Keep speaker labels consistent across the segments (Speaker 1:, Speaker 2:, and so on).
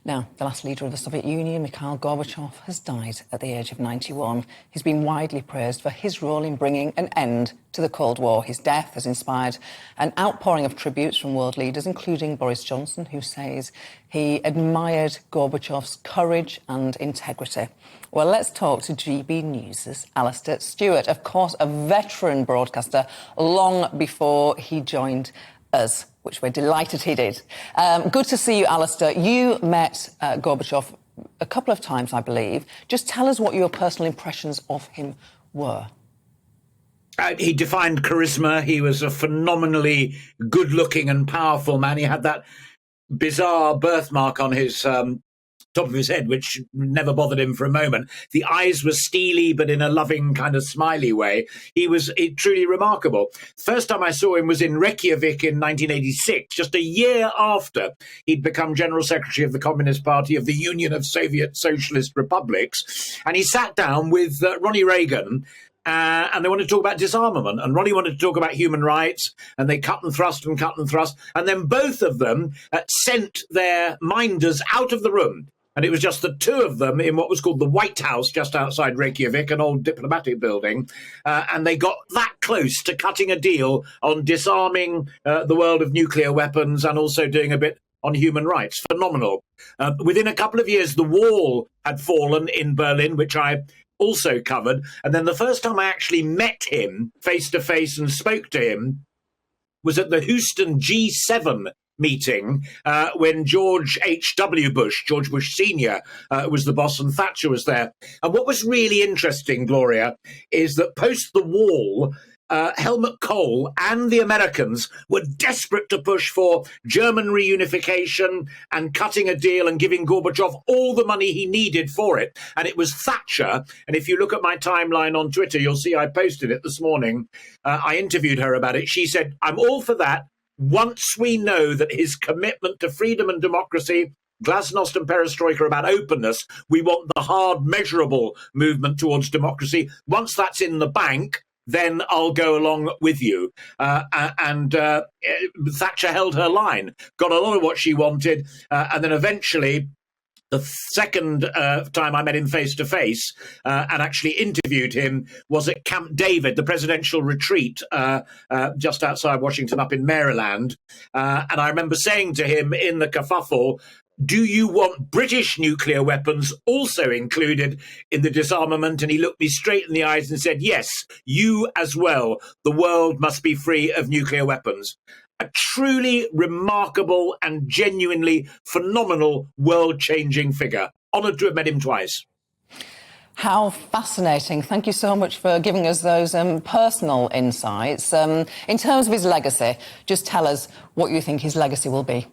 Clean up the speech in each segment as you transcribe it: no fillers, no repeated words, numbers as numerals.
Speaker 1: Now, the last leader of the Soviet Union, Mikhail Gorbachev, has died at the age of 91. He's been widely praised for his role in bringing an end to the Cold War. His death has inspired an outpouring of tributes from world leaders, including Boris Johnson, who says he admired Gorbachev's courage and integrity. Well, let's talk to GBNews' Alastair Stewart, of course, a veteran broadcaster long before he joined us, which we're delighted he did. Good to see you, Alastair. You met Gorbachev a couple of times, I believe. Just tell us what your personal impressions of him were.
Speaker 2: He defined charisma. He was a phenomenally good-looking and powerful man. He had that bizarre birthmark on his top of his head, which never bothered him for a moment. The eyes were steely, but in a loving kind of smiley way. He was truly remarkable. First time I saw him was in Reykjavik in 1986, just a year after he'd become General Secretary of the Communist Party of the Union of Soviet Socialist Republics. And he sat down with Ronnie Reagan, and they wanted to talk about disarmament, and Ronnie wanted to talk about human rights, and they cut and thrust and cut and thrust, and then both of them sent their minders out of the room. And it was just the two of them in what was called the White House, just outside Reykjavik, an old diplomatic building. And they got that close to cutting a deal on disarming the world of nuclear weapons and also doing a bit on human rights. Phenomenal. Within a couple of years, the wall had fallen in Berlin, which I also covered. And then the first time I actually met him face to face and spoke to him was at the Houston G7 meeting when George Bush Sr. Was the boss and Thatcher was there. And what was really interesting, Gloria, is that post the wall, Helmut Kohl and the Americans were desperate to push for German reunification and cutting a deal and giving Gorbachev all the money he needed for it. And it was Thatcher. And if you look at my timeline on Twitter, you'll see I posted it this morning. I interviewed her about it. She said, "I'm all for that. Once we know that his commitment to freedom and democracy, glasnost and perestroika about openness, we want the hard, measurable movement towards democracy. Once that's in the bank, then I'll go along with you." And Thatcher held her line, got a lot of what she wanted, and then eventually, the second time I met him face-to-face and actually interviewed him was at Camp David, the presidential retreat just outside Washington up in Maryland. And I remember saying to him in the kerfuffle, "Do you want British nuclear weapons also included in the disarmament?" And he looked me straight in the eyes and said, "Yes, you as well. The world must be free of nuclear weapons." A truly remarkable and genuinely phenomenal world-changing figure. Honoured to have met him twice.
Speaker 1: How fascinating. Thank you so much for giving us those personal insights. In terms of his legacy, just tell us what you think his legacy will be.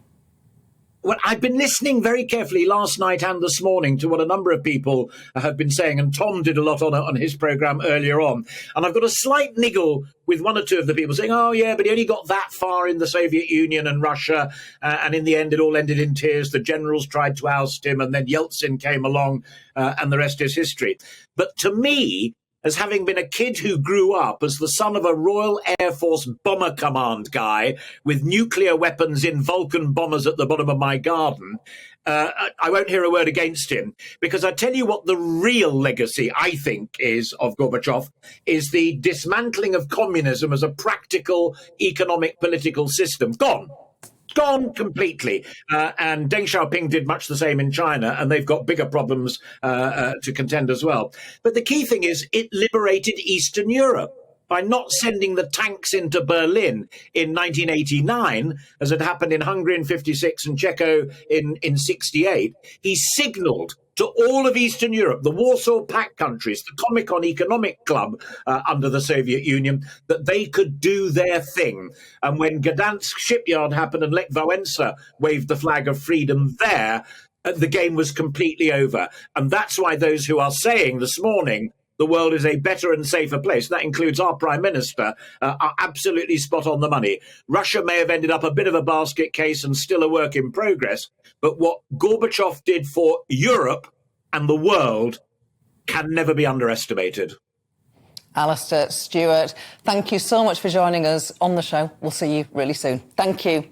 Speaker 2: Well, I've been listening very carefully last night and this morning to what a number of people have been saying, and Tom did a lot on his programme earlier on. And I've got a slight niggle with one or two of the people saying, "Oh, yeah, but he only got that far in the Soviet Union and Russia, and in the end it all ended in tears. The generals tried to oust him, and then Yeltsin came along, and the rest is history." But to me, as having been a kid who grew up as the son of a Royal Air Force Bomber Command guy with nuclear weapons in Vulcan bombers at the bottom of my garden, I won't hear a word against him, because I tell you what the real legacy, I think, is of Gorbachev, is the dismantling of communism as a practical economic political system. Gone completely. And Deng Xiaoping did much the same in China, and they've got bigger problems to contend as well. But the key thing is it liberated Eastern Europe by not sending the tanks into Berlin in 1989, as had happened in Hungary in 56 and Czechia in 68. He signalled to all of Eastern Europe, the Warsaw Pact countries, the Comecon Economic Club under the Soviet Union, that they could do their thing. And when Gdansk shipyard happened and Lech Wałęsa waved the flag of freedom there, the game was completely over. And that's why those who are saying this morning the world is a better and safer place, that includes our Prime Minister, are absolutely spot on the money. Russia may have ended up a bit of a basket case and still a work in progress, but what Gorbachev did for Europe and the world can never be underestimated.
Speaker 1: Alastair Stewart, thank you so much for joining us on the show. We'll see you really soon. Thank you.